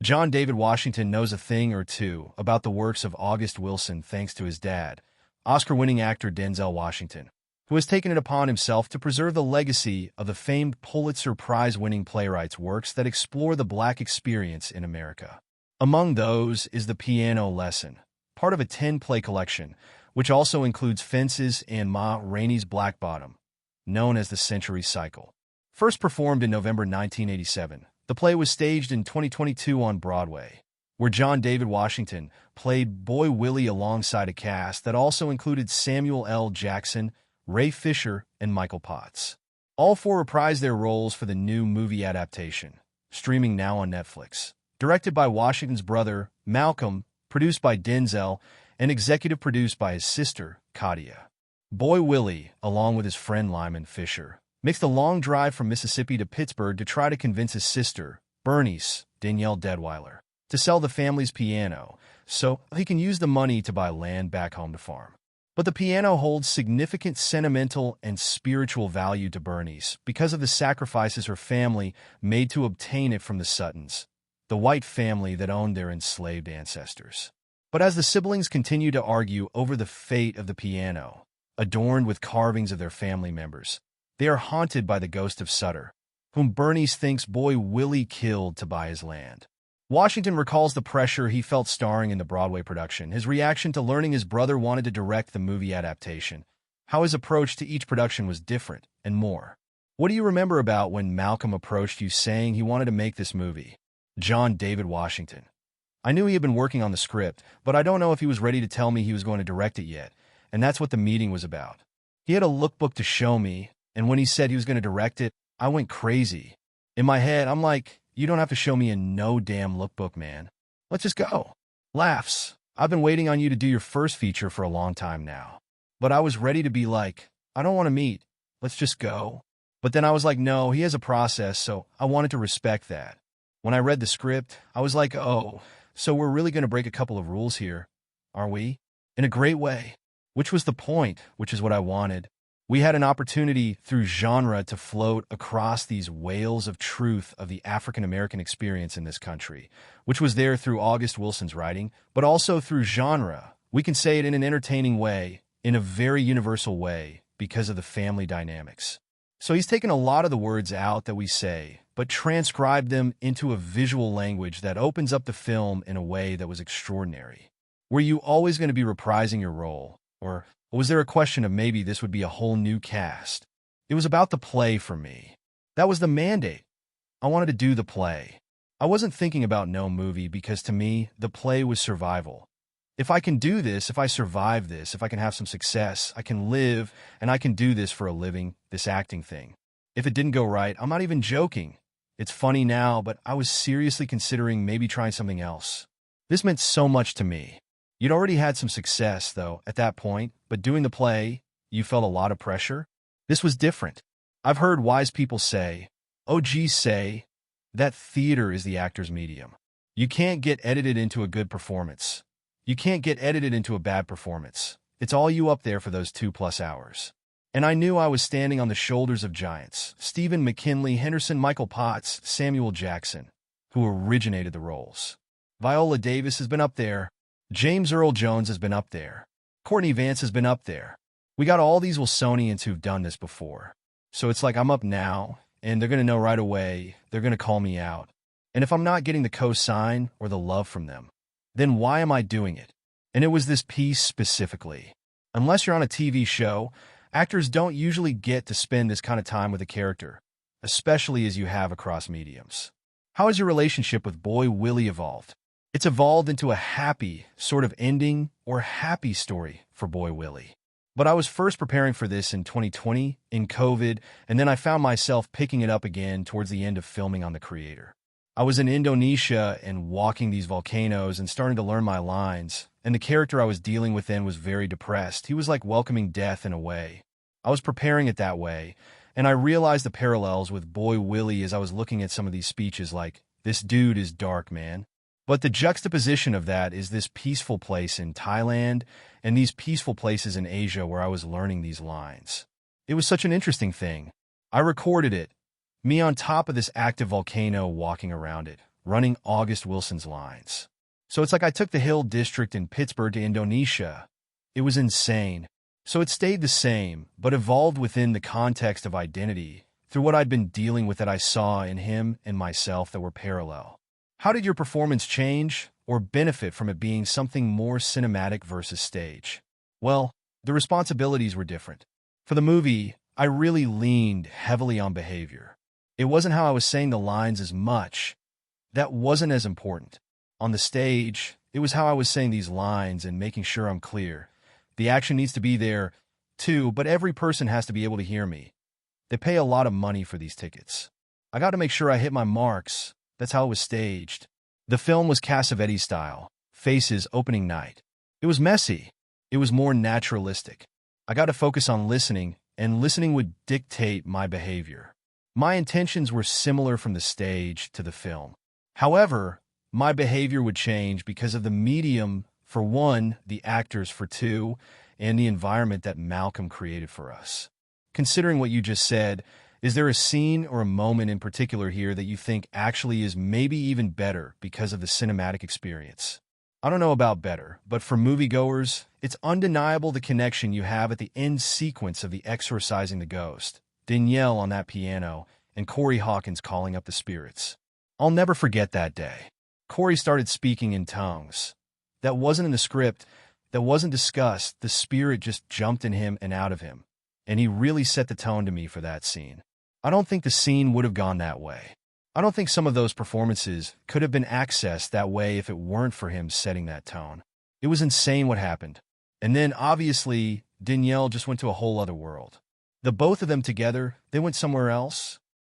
John David Washington knows a thing or two about the works of August Wilson thanks to his dad, Oscar-winning actor Denzel Washington, who has taken it upon himself to preserve the legacy of the famed Pulitzer Prize-winning playwright's works that explore the Black experience in America. Among those is The Piano Lesson, part of a 10-play collection, which also includes Fences and Ma Rainey's Black Bottom, known as the Century Cycle. First performed in November 1987, the play was staged in 2022 on Broadway, where John David Washington played Boy Willie alongside a cast that also included Samuel L. Jackson, Ray Fisher, and Michael Potts. All four reprised their roles for the new movie adaptation, streaming now on Netflix. Directed by Washington's brother, Malcolm, produced by Denzel, and executive produced by his sister, Katia. Boy Willie, along with his friend Lyman Fisher, makes the long drive from Mississippi to Pittsburgh to try to convince his sister, Bernice, Danielle Deadweiler, to sell the family's piano so he can use the money to buy land back home to farm. But the piano holds significant sentimental and spiritual value to Bernice because of the sacrifices her family made to obtain it from the Suttons, the white family that owned their enslaved ancestors. But as the siblings continue to argue over the fate of the piano, adorned with carvings of their family members, they are haunted by the ghost of Sutter, whom Bernice thinks Boy Willie killed to buy his land. Washington recalls the pressure he felt starring in the Broadway production, his reaction to learning his brother wanted to direct the movie adaptation, how his approach to each production was different, and more. What do you remember about when Malcolm approached you saying he wanted to make this movie? John David Washington. I knew he had been working on the script, but I don't know if he was ready to tell me he was going to direct it yet, and that's what the meeting was about. He had a lookbook to show me, and when he said he was going to direct it, I went crazy. In my head, I'm like, you don't have to show me a no damn lookbook, man. Let's just go. Laughs. I've been waiting on you to do your first feature for a long time now. But I was ready to be like, I don't want to meet. Let's just go. But then I was like, no, he has a process, so I wanted to respect that. When I read the script, I was like, oh, so we're really going to break a couple of rules here, are we? In a great way. Which was the point, which is what I wanted. We had an opportunity through genre to float across these whales of truth of the African-American experience in this country, which was there through August Wilson's writing, but also through genre. We can say it in an entertaining way, in a very universal way, because of the family dynamics. So he's taken a lot of the words out that we say, but transcribed them into a visual language that opens up the film in a way that was extraordinary. Were you always going to be reprising your role? Or was there a question of maybe this would be a whole new cast? It was about the play for me. That was the mandate. I wanted to do the play. I wasn't thinking about no movie because to me, the play was survival. If I can do this, if I survive this, if I can have some success, I can live and I can do this for a living, this acting thing. If it didn't go right, I'm not even joking. It's funny now, but I was seriously considering maybe trying something else. This meant so much to me. You'd already had some success, though, at that point, but doing the play, you felt a lot of pressure? This was different. I've heard wise people say, OGs say, that theater is the actor's medium. You can't get edited into a good performance. You can't get edited into a bad performance. It's all you up there for those 2+ hours. And I knew I was standing on the shoulders of giants, Stephen McKinley, Henderson, Michael Potts, Samuel Jackson, who originated the roles. Viola Davis has been up there. James Earl Jones has been up there. Courtney Vance has been up there. We got all these Wilsonians who've done this before. So it's like I'm up now, and they're going to know right away. They're going to call me out. And if I'm not getting the co-sign or the love from them, then why am I doing it? And it was this piece specifically. Unless you're on a TV show, actors don't usually get to spend this kind of time with a character, especially as you have across mediums. How has your relationship with Boy Willie evolved? It's evolved into a happy sort of ending or happy story for Boy Willie. But I was first preparing for this in 2020, in COVID, and then I found myself picking it up again towards the end of filming on The Creator. I was in Indonesia and walking these volcanoes and starting to learn my lines, and the character I was dealing with then was very depressed. He was like welcoming death in a way. I was preparing it that way, and I realized the parallels with Boy Willie as I was looking at some of these speeches like, this dude is dark, man. But the juxtaposition of that is this peaceful place in Thailand and these peaceful places in Asia where I was learning these lines. It was such an interesting thing. I recorded it, me on top of this active volcano walking around it, running August Wilson's lines. So it's like I took the Hill District in Pittsburgh to Indonesia. It was insane. So it stayed the same, but evolved within the context of identity, through what I'd been dealing with that I saw in him and myself that were parallel. How did your performance change or benefit from it being something more cinematic versus stage? Well, the responsibilities were different. For the movie, I really leaned heavily on behavior. It wasn't how I was saying the lines as much. That wasn't as important. On the stage, it was how I was saying these lines and making sure I'm clear. The action needs to be there, too, but every person has to be able to hear me. They pay a lot of money for these tickets. I got to make sure I hit my marks. That's how it was staged. The film was Cassavetes style, Faces opening night. It was messy. It was more naturalistic. I got to focus on listening, and listening would dictate my behavior. My intentions were similar from the stage to the film. However, my behavior would change because of the medium, for one, the actors for two, and the environment that Malcolm created for us. Considering what you just said, is there a scene or a moment in particular here that you think actually is maybe even better because of the cinematic experience? I don't know about better, but for moviegoers, it's undeniable the connection you have at the end sequence of the exorcising the ghost. Danielle on that piano, and Corey Hawkins calling up the spirits. I'll never forget that day. Corey started speaking in tongues. That wasn't in the script, that wasn't discussed, the spirit just jumped in him and out of him. And he really set the tone to me for that scene. I don't think the scene would have gone that way. I don't think some of those performances could have been accessed that way if it weren't for him setting that tone. It was insane what happened. And then, obviously, Danielle just went to a whole other world. The both of them together, they went somewhere else.